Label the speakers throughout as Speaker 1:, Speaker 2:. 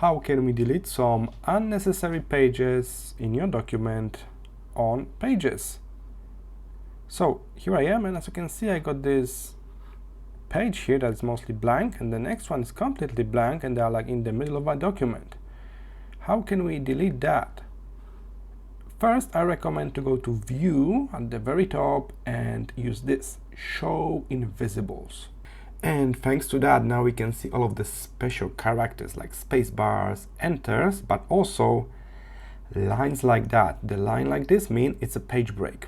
Speaker 1: How can we delete some unnecessary pages in your document on Pages? So here I am, and as you can see, I got this page here that's mostly blank, and the next one is completely blank, and they are like in the middle of my document. How can we delete that? First, I recommend to go to View at the very top and use this, Show Invisibles. And thanks to that, now we can see all of the special characters like space bars, enters, but also lines like that. The line like this means it's a page break.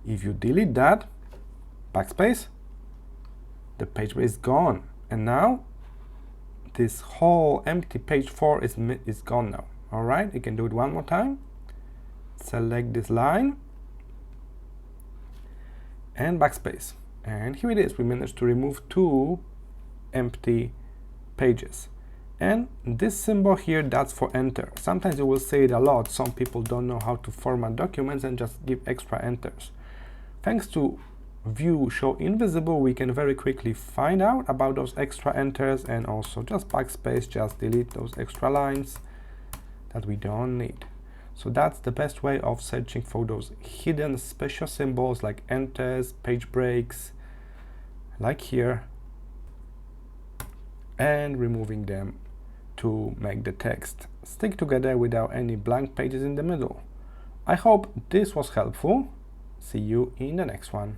Speaker 1: If you delete that, backspace, the page break is gone. And now this whole empty page 4 is gone now. All right, you can do it one more time. Select this line and backspace. And here it is, we managed to remove 2 empty pages. And this symbol here, that's for enter. Sometimes you will say it a lot. Some people don't know how to format documents and just give extra enters. Thanks to View Show Invisible, we can very quickly find out about those extra enters, and also just backspace, just delete those extra lines that we don't need. So that's the best way of searching for those hidden special symbols like enters, page breaks, like here, and removing them to make the text stick together without any blank pages in the middle. I hope this was helpful. See you in the next one.